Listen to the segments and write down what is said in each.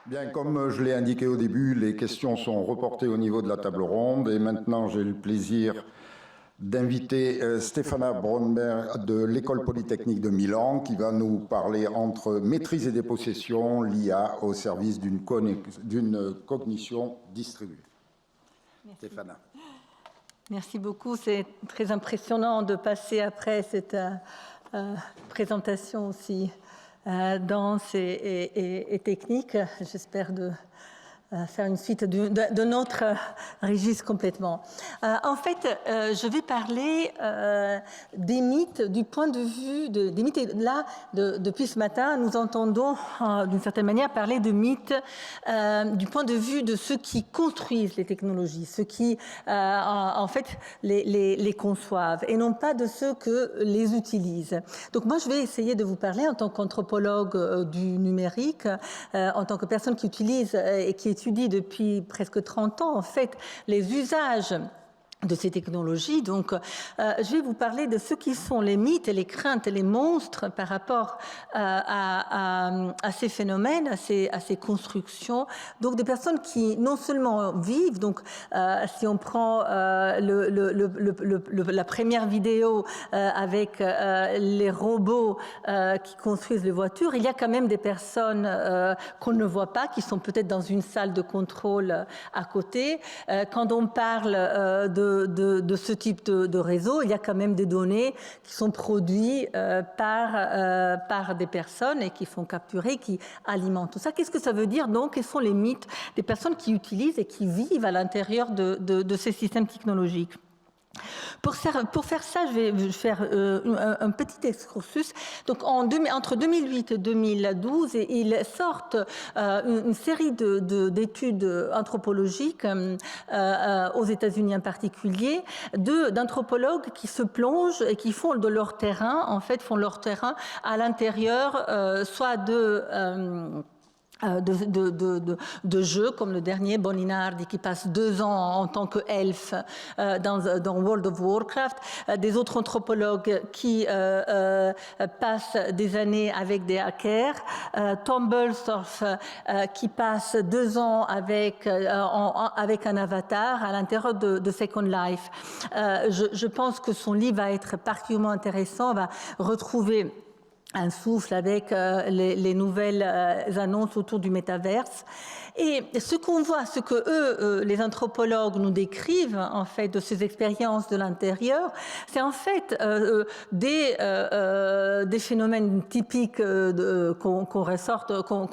Bien, comme je l'ai indiqué au début, les questions sont reportées au niveau de la table ronde et maintenant j'ai le plaisir d'inviter Stefana Bromberg de l'École polytechnique de Milan qui va nous parler entre maîtrise et dépossession, l'IA au service d'une cognition distribuée. Merci. Stefana. Merci beaucoup, c'est très impressionnant de passer après cette présentation aussi dense et technique. J'espère de faire une suite de notre registre complètement. En fait, je vais parler des mythes du point de vue des mythes. Là, depuis ce matin, nous entendons d'une certaine manière parler de mythes du point de vue de ceux qui construisent les technologies, ceux qui en fait les conçoivent, et non pas de ceux que les utilisent. Donc moi, je vais essayer de vous parler en tant qu'anthropologue du numérique, en tant que personne qui utilise et qui étudie depuis presque 30 ans, en fait, les usages de ces technologies. Donc, je vais vous parler de ce qui sont les mythes et les craintes et les monstres par rapport à ces phénomènes, à ces constructions. Donc, des personnes qui non seulement vivent, donc si on prend la première vidéo avec les robots qui construisent les voitures, il y a quand même des personnes qu'on ne voit pas, qui sont peut-être dans une salle de contrôle à côté. Quand on parle de ce type de réseau, il y a quand même des données qui sont produites par des personnes et qui sont capturées, qui alimentent tout ça. Qu'est-ce que ça veut dire donc? Quels sont les mythes des personnes qui utilisent et qui vivent à l'intérieur de ces systèmes technologiques? Pour faire ça, je vais faire un petit excursus. Donc, entre 2008 et 2012, ils sortent une série d'études anthropologiques aux États-Unis en particulier, d'anthropologues qui se plongent et qui font de leur terrain, en fait, font leur terrain à l'intérieur, soit de jeux comme le dernier Boninardi qui passe 2 ans en tant qu'elfe dans World of Warcraft, des autres anthropologues qui passent des années avec des hackers, Tom Bullstorff qui passe 2 ans avec un avatar à l'intérieur de Second Life. Je pense que son livre va être particulièrement intéressant, on va retrouver un souffle avec les nouvelles annonces autour du métaverse. Et ce qu'on voit, ce que les anthropologues nous décrivent, en fait, de ces expériences de l'intérieur, c'est en fait des phénomènes typiques qu'on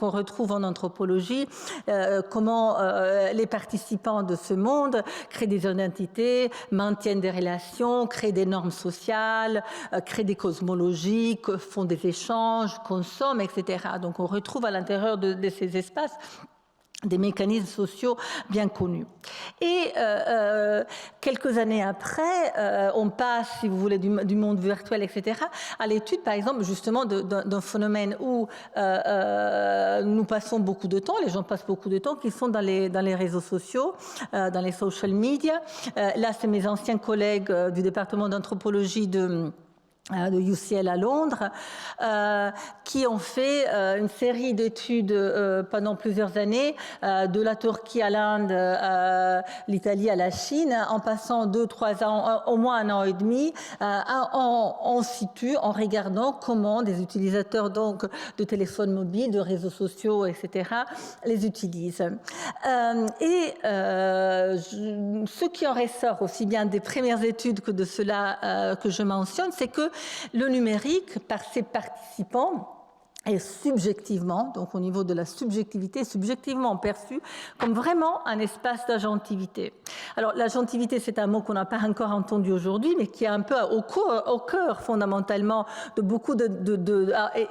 retrouve en anthropologie, comment les participants de ce monde créent des identités, maintiennent des relations, créent des normes sociales, créent des cosmologies, font des échanges, consomment, etc. Donc on retrouve à l'intérieur de ces espaces des mécanismes sociaux bien connus. Et quelques années après, on passe, si vous voulez, du monde virtuel, etc., à l'étude, par exemple, justement, d'un phénomène où nous passons beaucoup de temps, les gens passent beaucoup de temps, qui sont dans les réseaux sociaux, dans les social media. Là, c'est mes anciens collègues du département d'anthropologie de UCL à Londres, qui ont fait une série d'études pendant plusieurs années, de la Turquie à l'Inde, l'Italie à la Chine, en passant 2-3 ans, au moins 1 an et demi, en regardant comment des utilisateurs donc de téléphones mobiles, de réseaux sociaux, etc., les utilisent. Ce qui en ressort aussi bien des premières études que de cela que je mentionne, c'est que le numérique, par ses participants, est subjectivement, donc au niveau de la subjectivité, subjectivement perçu comme vraiment un espace d'agentivité. Alors l'agentivité, c'est un mot qu'on n'a pas encore entendu aujourd'hui, mais qui est un peu au cœur fondamentalement de beaucoup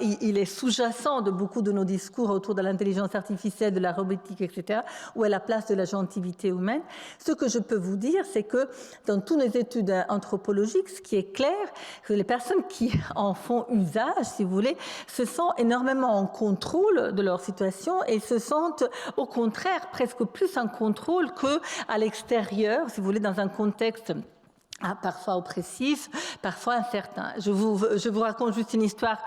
il est sous-jacent de beaucoup de nos discours autour de l'intelligence artificielle, de la robotique, etc., où est la place de l'agentivité humaine. Ce que je peux vous dire, c'est que dans toutes les études anthropologiques, ce qui est clair, c'est que les personnes qui en font usage, si vous voulez, se sentent énormément en contrôle de leur situation et se sentent au contraire presque plus en contrôle qu'à l'extérieur, si vous voulez, dans un contexte parfois oppressif, parfois incertain. Je vous raconte juste une histoire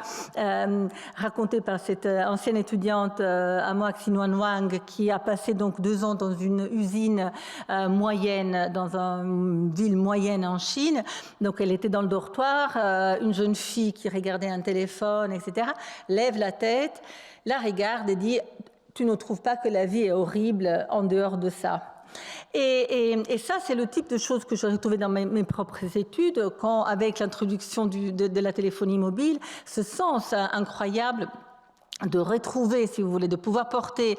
racontée par cette ancienne étudiante Amoak Sinuan Wang qui a passé donc 2 ans dans une usine moyenne, dans une ville moyenne en Chine. Donc elle était dans le dortoir, une jeune fille qui regardait un téléphone, etc., lève la tête, la regarde et dit « Tu ne trouves pas que la vie est horrible en dehors de ça ?» Et ça, c'est le type de choses que j'ai retrouvé dans mes propres études, quand, avec l'introduction de la téléphonie mobile, ce sens incroyable de retrouver, si vous voulez, de pouvoir porter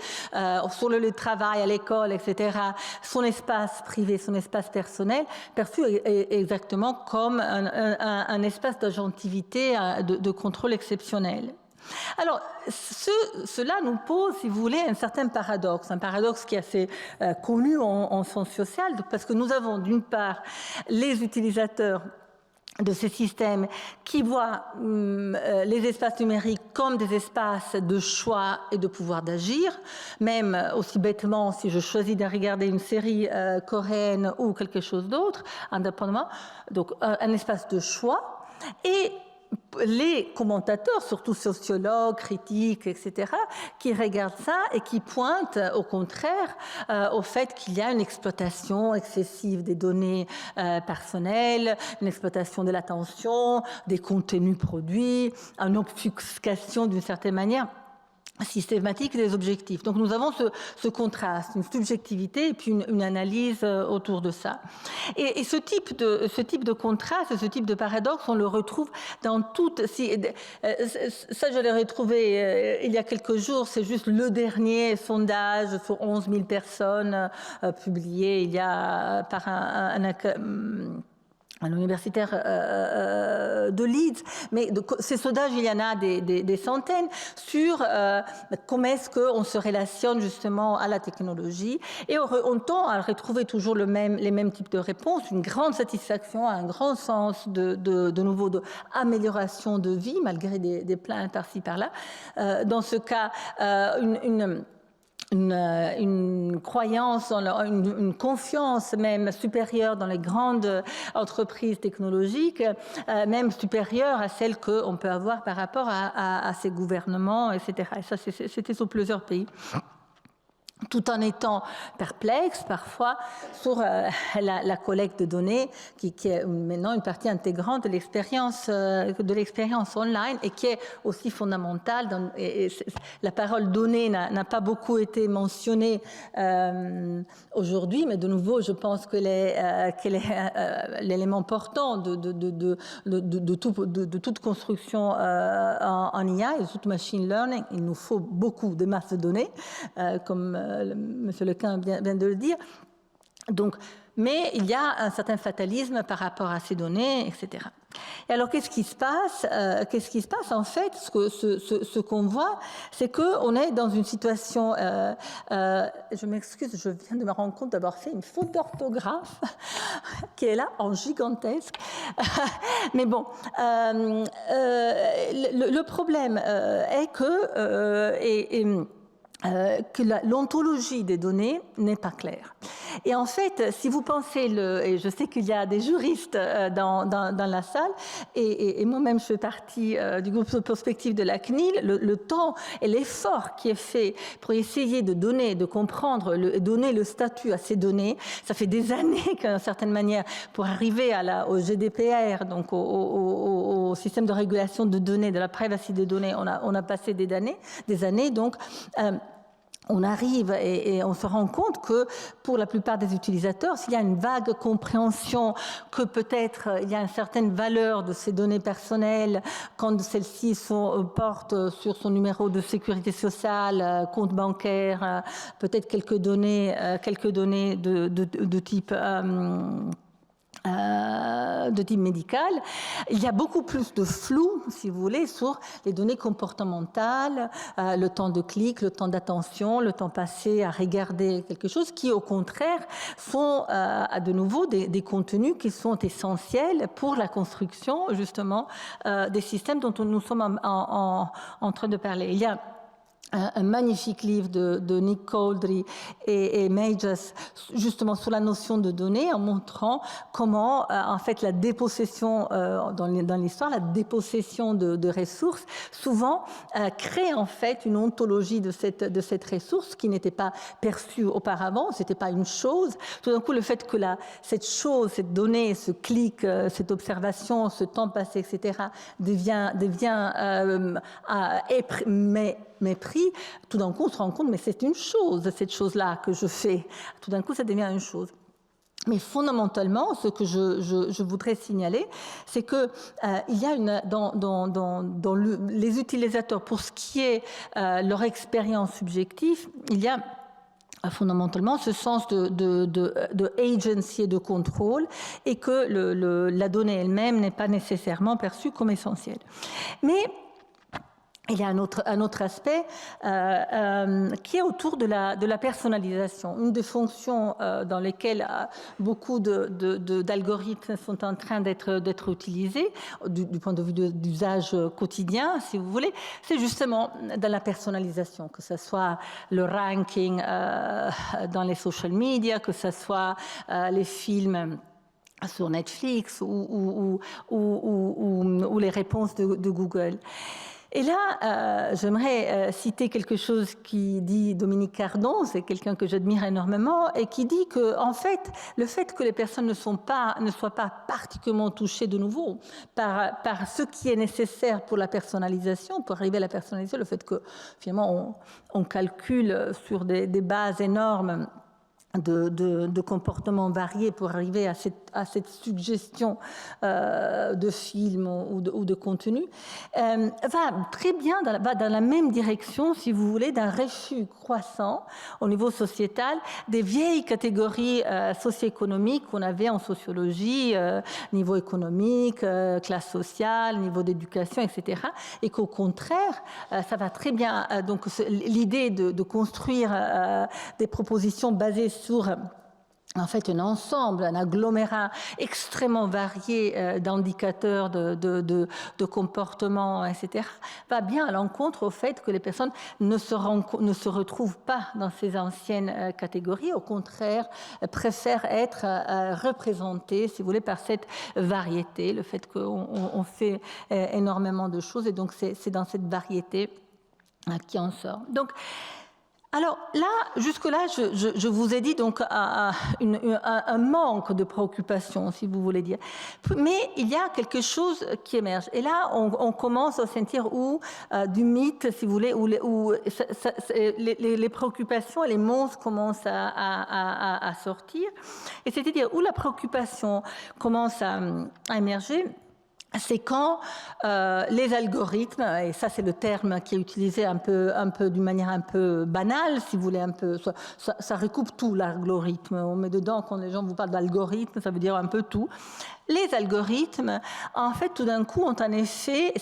sur le lieu de travail, à l'école, etc., son espace privé, son espace personnel, perçu exactement comme un espace d'agentivité, de contrôle exceptionnel. Alors, cela nous pose, si vous voulez, un certain paradoxe, un paradoxe qui est assez connu en sciences sociales, parce que nous avons d'une part les utilisateurs de ces systèmes qui voient les espaces numériques comme des espaces de choix et de pouvoir d'agir, même aussi bêtement si je choisis de regarder une série coréenne ou quelque chose d'autre, indépendamment, donc un espace de choix. Et les commentateurs, surtout sociologues, critiques, etc., qui regardent ça et qui pointent au contraire au fait qu'il y a une exploitation excessive des données personnelles, une exploitation de l'attention, des contenus produits, une obfuscation d'une certaine manière systématique des objectifs. Donc nous avons ce contraste, une subjectivité et puis une analyse autour de ça. Et ce type de contraste, ce type de paradoxe, on le retrouve dans toutes... ça, je l'ai retrouvé il y a quelques jours, c'est juste le dernier sondage sur 11 000 personnes publié il y a par un universitaire de Leeds, mais ces sondages, il y en a des centaines, sur comment est-ce qu'on se relationne justement à la technologie. Et on tend à retrouver toujours les mêmes types de réponses, une grande satisfaction, un grand sens de nouveau d'amélioration de vie, malgré des plaintes par-ci par-là. Dans ce cas, une croyance, une confiance même supérieure dans les grandes entreprises technologiques, même supérieure à celle qu'on peut avoir par rapport à ces gouvernements, etc. Et ça, c'était sur plusieurs pays. Tout en étant perplexe parfois sur la collecte de données qui est maintenant une partie intégrante de l'expérience online et qui est aussi fondamentale. Et la parole donnée n'a pas beaucoup été mentionnée aujourd'hui, mais de nouveau, je pense qu'elle est l'élément portant de toute construction en IA et de toute machine learning. Il nous faut beaucoup de masses de données, comme Monsieur Lequin vient de le dire. Donc, mais il y a un certain fatalisme par rapport à ces données, etc. Et alors, qu'est-ce qui se passe en fait, ce qu'on voit, c'est qu'on est dans une situation... je m'excuse, je viens de me rendre compte d'avoir fait une faute d'orthographe qui est là, en gigantesque. Mais bon, le problème est que... que l'ontologie des données n'est pas claire. Et en fait, si vous pensez, et je sais qu'il y a des juristes dans la salle, et moi-même je fais partie du groupe de prospective de la CNIL, le temps et l'effort qui est fait pour essayer de donner, de comprendre, donner le statut à ces données, ça fait des années d'une certaine manière, pour arriver au GDPR, donc au système de régulation de données, de la privacy des données, on a passé des années, donc... on arrive et on se rend compte que pour la plupart des utilisateurs, s'il y a une vague compréhension que peut-être il y a une certaine valeur de ces données personnelles quand celles-ci portent sur son numéro de sécurité sociale, compte bancaire, peut-être quelques données de type médical, il y a beaucoup plus de flou, si vous voulez, sur les données comportementales, le temps de clic, le temps d'attention, le temps passé à regarder quelque chose, qui au contraire sont de nouveau des contenus qui sont essentiels pour la construction justement des systèmes dont nous sommes en train de parler. Il y a un magnifique livre de Nick Couldry et Mages, justement sur la notion de données, en montrant comment, en fait, la dépossession, dans l'histoire, la dépossession de ressources, souvent crée, en fait, une ontologie de cette ressource qui n'était pas perçue auparavant, c'était pas une chose. Tout d'un coup, le fait que cette chose, cette donnée, ce clic, cette observation, ce temps passé, etc., devient mépris, tout d'un coup on se rend compte mais c'est une chose, cette chose-là que je fais, tout d'un coup ça devient une chose. Mais fondamentalement, ce que je voudrais signaler, c'est que il y a dans les utilisateurs, pour ce qui est leur expérience subjective, il y a fondamentalement ce sens de agency et de contrôle, et que la donnée elle-même n'est pas nécessairement perçue comme essentielle. Mais il y a un autre aspect qui est autour de la personnalisation. Une des fonctions dans lesquelles beaucoup d'algorithmes sont en train d'être utilisés, du point de vue d'usage quotidien, si vous voulez, c'est justement dans la personnalisation, que ce soit le ranking dans les social media, que ce soit les films sur Netflix ou les réponses de Google. Et là, j'aimerais citer quelque chose qui dit Dominique Cardon, c'est quelqu'un que j'admire énormément, et qui dit que, en fait, le fait que les personnes ne soient pas particulièrement touchées de nouveau par ce qui est nécessaire pour la personnalisation, pour arriver à la personnalisation, le fait que finalement on calcule sur des bases énormes de comportements variés pour arriver à cette suggestion de film ou de contenu, va très bien va dans la même direction, si vous voulez, d'un refus croissant au niveau sociétal des vieilles catégories socio-économiques qu'on avait en sociologie, niveau économique, classe sociale, niveau d'éducation, etc. Et qu'au contraire, ça va très bien. Donc l'idée de construire des propositions basées sur en fait un ensemble, un agglomérat extrêmement varié d'indicateurs de comportement, etc., va bien à l'encontre au fait que les personnes ne se retrouvent pas dans ces anciennes catégories, au contraire préfèrent être représentées, si vous voulez, par cette variété, le fait qu'on fait énormément de choses, et donc c'est dans cette variété qui en sort. Donc, alors là, jusque-là, je vous ai dit donc un manque de préoccupation, si vous voulez dire. Mais il y a quelque chose qui émerge. Et là, on commence à sentir du mythe, si vous voulez, où les préoccupations et les monstres commencent à sortir. Et c'est-à-dire où la préoccupation commence à émerger, c'est quand les algorithmes, et ça c'est le terme qui est utilisé un peu d'une manière un peu banale, si vous voulez, un peu, ça recoupe tout l'algorithme. On met dedans, quand les gens vous parlent d'algorithme, ça veut dire un peu tout. Les algorithmes, en fait, tout d'un coup, ont un effet,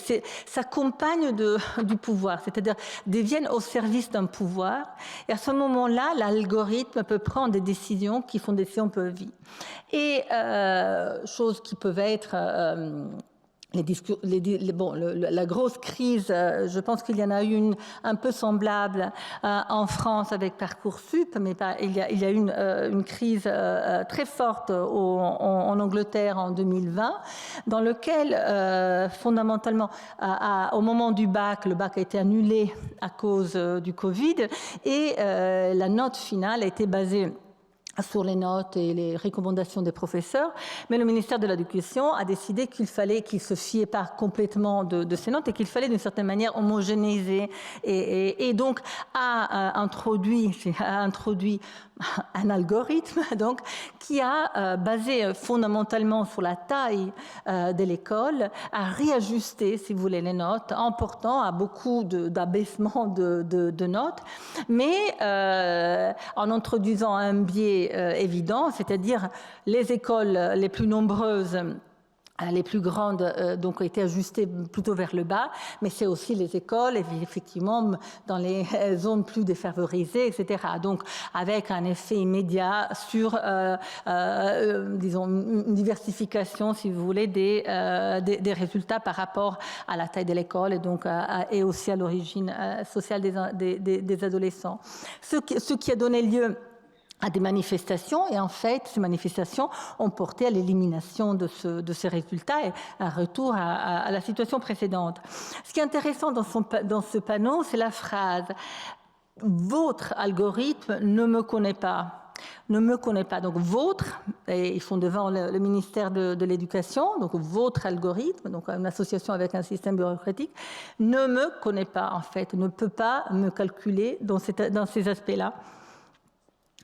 s'accompagnent du pouvoir, c'est-à-dire deviennent au service d'un pouvoir. Et à ce moment-là, l'algorithme peut prendre des décisions qui font des décisions peu vie. Et choses qui peuvent être la grosse crise, je pense qu'il y en a une un peu semblable en France avec Parcoursup, mais il y a eu une crise très forte en Angleterre en 2020, dans lequel fondamentalement au moment du bac, le bac a été annulé à cause du Covid, et la note finale a été basée sur les notes et les recommandations des professeurs, mais le ministère de l'Éducation a décidé qu'il se fiait pas complètement de ces notes et qu'il fallait d'une certaine manière homogénéiser, et donc a introduit un algorithme donc qui a basé fondamentalement sur la taille de l'école, a réajusté, si vous voulez, les notes en portant à beaucoup d'abaissement de notes, mais en introduisant un biais évident, c'est-à-dire les écoles les plus nombreuses les plus grandes donc ont été ajustées plutôt vers le bas, mais c'est aussi les écoles, et effectivement dans les zones plus défavorisées, etc. Donc avec un effet immédiat sur, disons, une diversification, si vous voulez, des résultats par rapport à la taille de l'école et donc et aussi à l'origine sociale des adolescents. Ce qui a donné lieu à des manifestations, et en fait, ces manifestations ont porté à l'élimination de ces résultats et un retour à la situation précédente. Ce qui est intéressant dans ce panneau, c'est la phrase « Votre algorithme ne me connaît pas ». Ne me connaît pas. Donc votre, et ils sont devant le ministère de l'Éducation, donc votre algorithme, donc une association avec un système bureaucratique, ne me connaît pas en fait, ne peut pas me calculer dans ces aspects-là.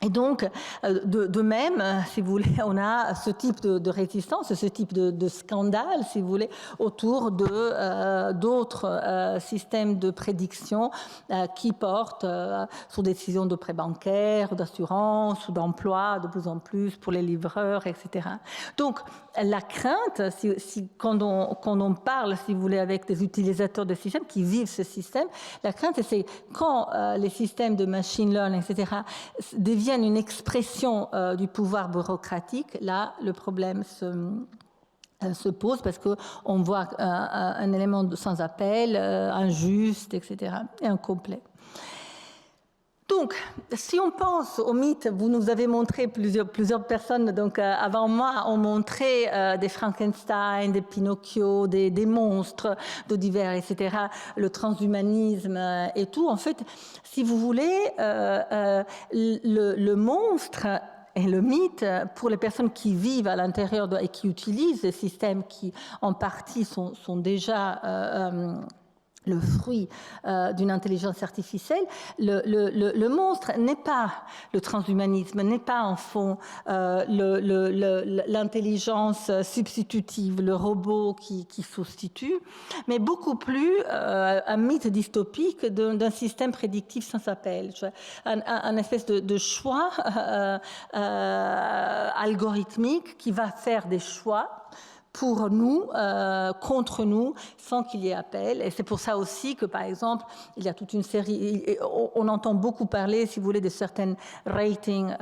Et donc, de même, si vous voulez, on a ce type de résistance, ce type de scandale, si vous voulez, autour d'autres systèmes de prédiction qui portent sur des décisions de prêts bancaires, d'assurance ou d'emploi de plus en plus pour les livreurs, etc. Donc, la crainte, quand on parle, si vous voulez, avec des utilisateurs de systèmes qui vivent ce système, la crainte, c'est quand les systèmes de machine learning, etc., deviennent une expression du pouvoir bureaucratique, là, le problème se pose parce qu'on voit un élément sans appel, injuste, etc., et incomplet. Donc, si on pense au mythe, vous nous avez montré, plusieurs personnes donc, avant moi ont montré des Frankenstein, des Pinocchio, des monstres de divers, etc., le transhumanisme et tout. En fait, si vous voulez, le monstre et le mythe, pour les personnes qui vivent à l'intérieur et qui utilisent des systèmes qui, en partie, sont déjà le fruit d'une intelligence artificielle, le monstre n'est pas le transhumanisme, n'est pas en fond l'intelligence substitutive, le robot qui substitue, mais beaucoup plus un mythe dystopique d'un système prédictif sans appel, un espèce de choix algorithmique qui va faire des choix pour nous, contre nous, sans qu'il y ait appel. Et c'est pour ça aussi que, par exemple, il y a toute une série, on entend beaucoup parler, si vous voulez, de certains ratings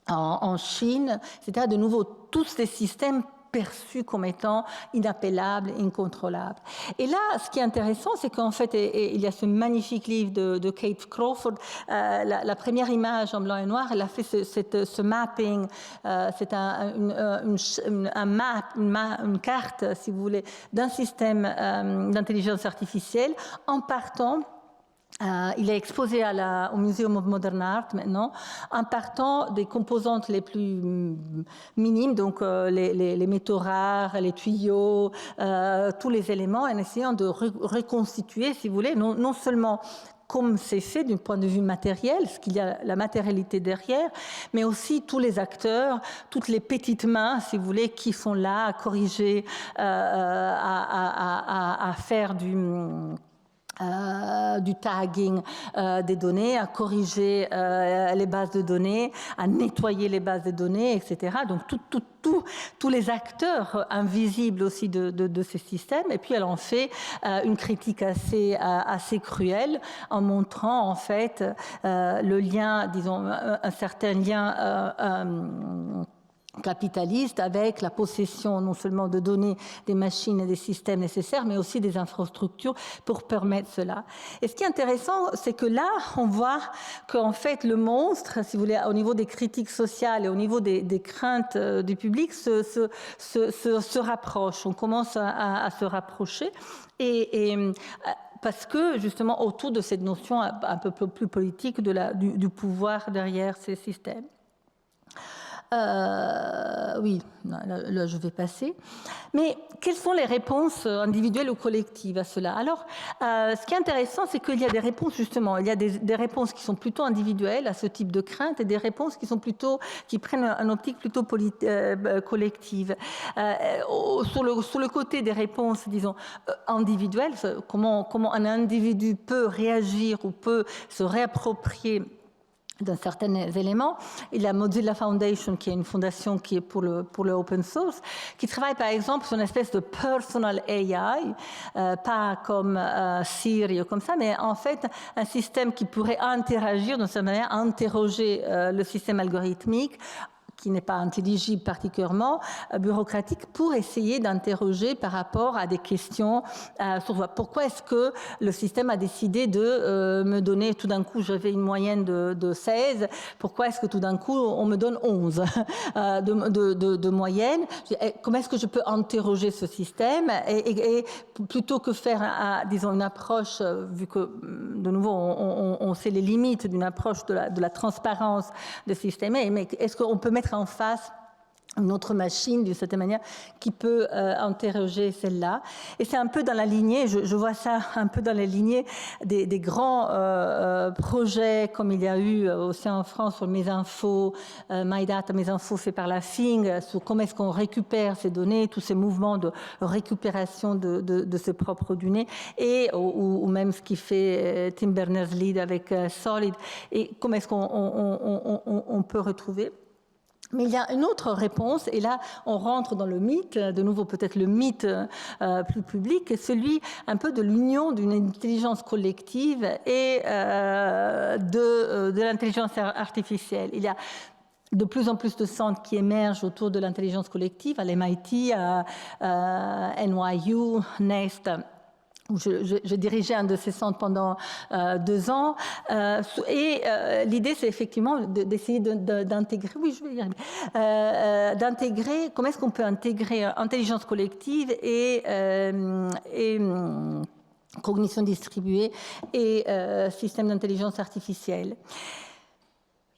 en Chine, c'est-à-dire de nouveau tous ces systèmes perçus comme étant inappellables, incontrôlables. Et là, ce qui est intéressant, c'est qu'en fait, il y a ce magnifique livre de Kate Crawford, la première image en blanc et noir, elle a fait ce mapping, c'est une carte, si vous voulez, d'un système d'intelligence artificielle en partant. Il est exposé au Museum of Modern Art maintenant, en partant des composantes les plus minimes, donc les métaux rares, les tuyaux, tous les éléments, en essayant de reconstituer, si vous voulez, non seulement comme c'est fait d'un point de vue matériel, ce qu'il y a la matérialité derrière, mais aussi tous les acteurs, toutes les petites mains, si vous voulez, qui sont là à corriger, à faire du tagging des données, à corriger les bases de données, à nettoyer les bases de données, etc. Donc tous les acteurs invisibles aussi de ces systèmes. Et puis elle en fait une critique assez cruelle en montrant en fait le lien, disons un certain lien capitaliste avec la possession non seulement de données, des machines et des systèmes nécessaires, mais aussi des infrastructures pour permettre cela. Et ce qui est intéressant, c'est que là, on voit qu'en fait, le monstre, si vous voulez, au niveau des critiques sociales et au niveau des craintes du public, se rapproche. On commence à se rapprocher parce que, justement, autour de cette notion un peu plus politique du pouvoir derrière ces systèmes. Oui, là je vais passer. Mais quelles sont les réponses individuelles ou collectives à cela? Alors, ce qui est intéressant, c'est qu'il y a des réponses, justement, il y a des réponses qui sont plutôt individuelles à ce type de crainte et des réponses qui prennent une optique plutôt collective. Sur le côté des réponses, disons, individuelles, comment un individu peut réagir ou peut se réapproprier d'un certain élément. Il y a Mozilla Foundation, qui est une fondation qui est pour le open source, qui travaille par exemple sur une espèce de personal AI, pas comme Siri ou comme ça, mais en fait un système qui pourrait interagir d'une certaine manière, interroger le système algorithmique, qui n'est pas intelligible particulièrement, bureaucratique, pour essayer d'interroger par rapport à des questions sur pourquoi est-ce que le système a décidé de me donner, tout d'un coup j'avais une moyenne de 16, pourquoi est-ce que tout d'un coup on me donne 11 de moyenne, comment est-ce que je peux interroger ce système et plutôt que faire, disons, une approche, vu que de nouveau on sait les limites d'une approche de la transparence des systèmes, mais est-ce qu'on peut mettre en face une autre machine, d'une certaine manière, qui peut interroger celle-là. Et c'est un peu dans la lignée, je vois ça un peu dans les lignées des grands projets, comme il y a eu aussi en France sur Mesinfo, MyData, Mesinfo fait par la FING, sur comment est-ce qu'on récupère ces données, tous ces mouvements de récupération de ses propres données, et ou même ce qui fait Tim Berners-Lee avec Solid, et comment est-ce qu'on peut retrouver. Mais il y a une autre réponse, et là on rentre dans le mythe, de nouveau peut-être le mythe plus public, celui un peu de l'union d'une intelligence collective et de l'intelligence artificielle. Il y a de plus en plus de centres qui émergent autour de l'intelligence collective, à l'MIT, à NYU, NEST. Je dirigeais un de ces centres pendant 2 ans, et l'idée c'est effectivement d'essayer d'intégrer, oui je vais y arriver, d'intégrer, comment est-ce qu'on peut intégrer intelligence collective et cognition distribuée et système d'intelligence artificielle.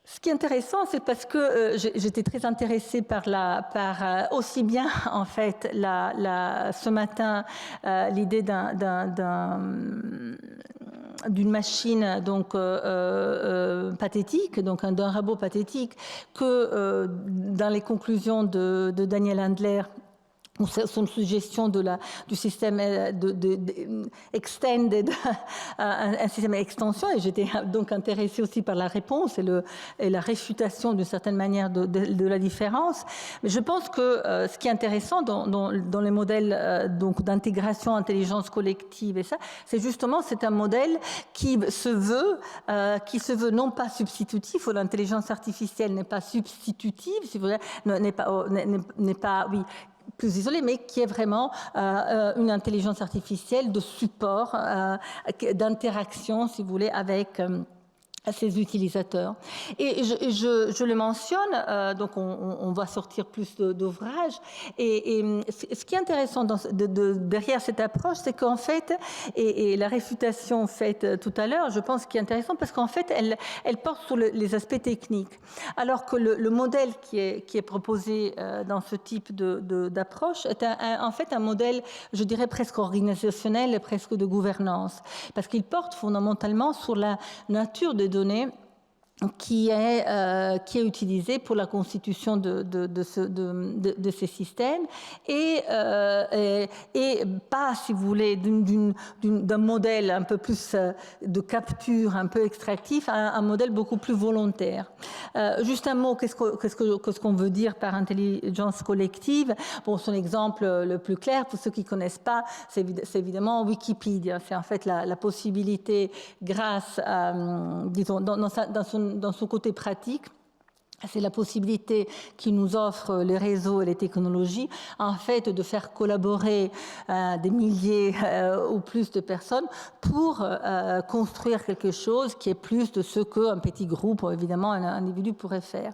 Ce qui est intéressant, c'est parce que j'étais très intéressée par aussi bien en fait ce matin l'idée d'une machine donc pathétique, donc d'un robot pathétique, que dans les conclusions de Daniel Handler, son suggestion du système extended, un système extension, et j'étais donc intéressée aussi par la réponse et la réfutation d'une certaine manière de la différence. Mais je pense que ce qui est intéressant dans les modèles donc d'intégration, intelligence collective et ça, c'est justement c'est un modèle qui se veut non pas substitutif, où l'intelligence artificielle n'est pas substitutive, si vous voulez, n'est pas oui, plus isolé, mais qui est vraiment une intelligence artificielle de support, d'interaction, si vous voulez, avec ses utilisateurs. Et je le mentionne, donc on va sortir plus d'ouvrages, et ce qui est intéressant derrière cette approche, c'est qu'en fait, et la réfutation faite tout à l'heure, je pense qu'il est intéressant parce qu'en fait, elle porte sur les aspects techniques, alors que le modèle qui est proposé dans ce type d'approche est en fait un modèle, je dirais presque organisationnel et presque de gouvernance, parce qu'il porte fondamentalement sur la nature des données qui est utilisée pour la constitution de ces systèmes et pas, si vous voulez, d'un modèle un peu plus de capture, un peu extractif, à un modèle beaucoup plus volontaire. Juste un mot, qu'est-ce qu'on veut dire par intelligence collective? Bon, son exemple le plus clair, pour ceux qui ne connaissent pas, c'est évidemment Wikipédia. C'est en fait la possibilité, grâce à, disons, dans son côté pratique, c'est la possibilité qui nous offrent les réseaux et les technologies, en fait, de faire collaborer des milliers ou plus de personnes pour construire quelque chose qui est plus de ce qu'un petit groupe, évidemment, un individu pourrait faire.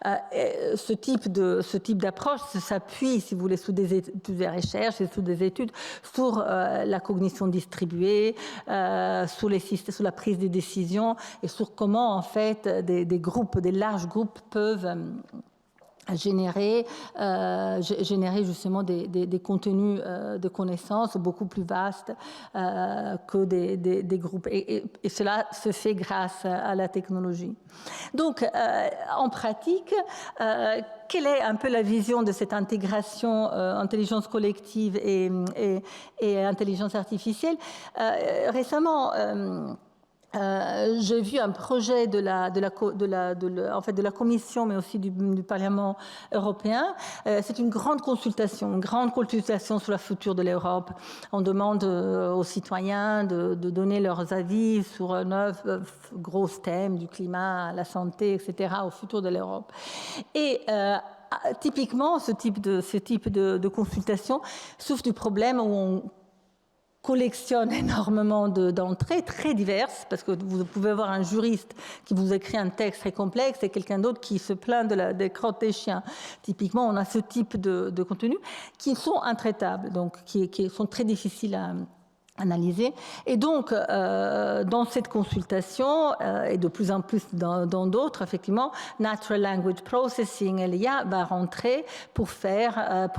Ce type d'approche s'appuie, si vous voulez, sous des recherches et sous des études sur la cognition distribuée, sur la prise de décision et sur comment, en fait, des groupes, des larges groupes peuvent générer justement des contenus de connaissances beaucoup plus vastes que des groupes. Et cela se fait grâce à la technologie. Donc, en pratique, quelle est un peu la vision de cette intégration intelligence collective et intelligence artificielle? Récemment, j'ai vu un projet de la Commission, mais aussi du Parlement européen. C'est une grande consultation sur le futur de l'Europe. On demande aux citoyens de donner leurs avis sur 9 gros thèmes, du climat, la santé, etc., au futur de l'Europe. Et typiquement, ce type de consultation souffre du problème où on collectionne énormément d'entrées très diverses, parce que vous pouvez avoir un juriste qui vous écrit un texte très complexe et quelqu'un d'autre qui se plaint des crottes des chiens. Typiquement, on a ce type de contenus qui sont intraitables, donc qui sont très difficiles à analyser. Et donc, dans cette consultation, et de plus en plus dans d'autres, effectivement, Natural Language Processing, LIA, va rentrer pour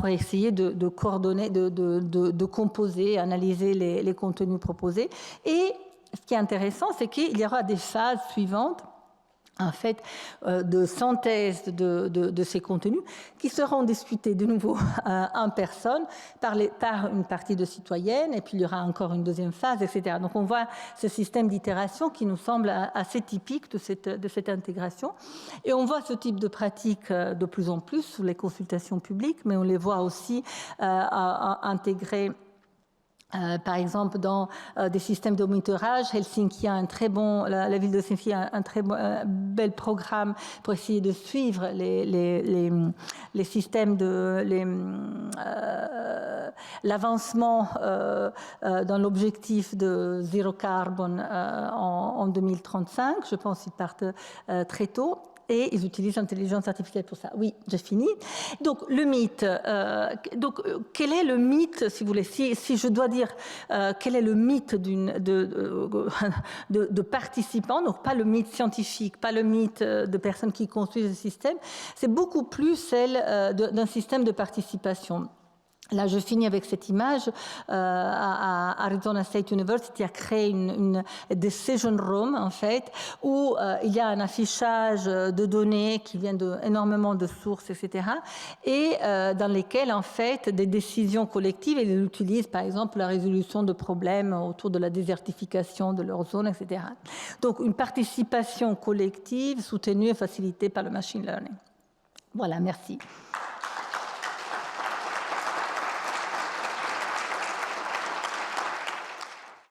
essayer de coordonner, de composer, analyser les contenus proposés. Et ce qui est intéressant, c'est qu'il y aura des phases suivantes, en fait, de synthèse de ces contenus qui seront discutés de nouveau en personne par une partie de citoyennes, et puis il y aura encore une deuxième phase, etc. Donc on voit ce système d'itération qui nous semble assez typique de cette intégration. Et on voit ce type de pratique de plus en plus sous les consultations publiques, mais on les voit aussi intégrées. Par exemple, dans des systèmes de monitorage, Helsinki a la ville de Helsinki a un très bel programme pour essayer de suivre les systèmes l'avancement dans l'objectif de zéro carbone en 2035. Je pense qu'ils partent très tôt. Et ils utilisent l'intelligence artificielle pour ça. Oui, j'ai fini. Donc, le mythe. Quel est le mythe, si vous voulez, si je dois dire quel est le mythe de participants, donc pas le mythe scientifique, pas le mythe de personnes qui construisent le système, c'est beaucoup plus celle d'un système de participation. Là, je finis avec cette image. Arizona State University a créé une decision room, en fait, où il y a un affichage de données qui viennent énormément de sources, etc., et dans lesquelles, en fait, des décisions collectives, ils utilisent, par exemple, la résolution de problèmes autour de la désertification de leur zone, etc. Donc, une participation collective soutenue et facilitée par le machine learning. Voilà, merci.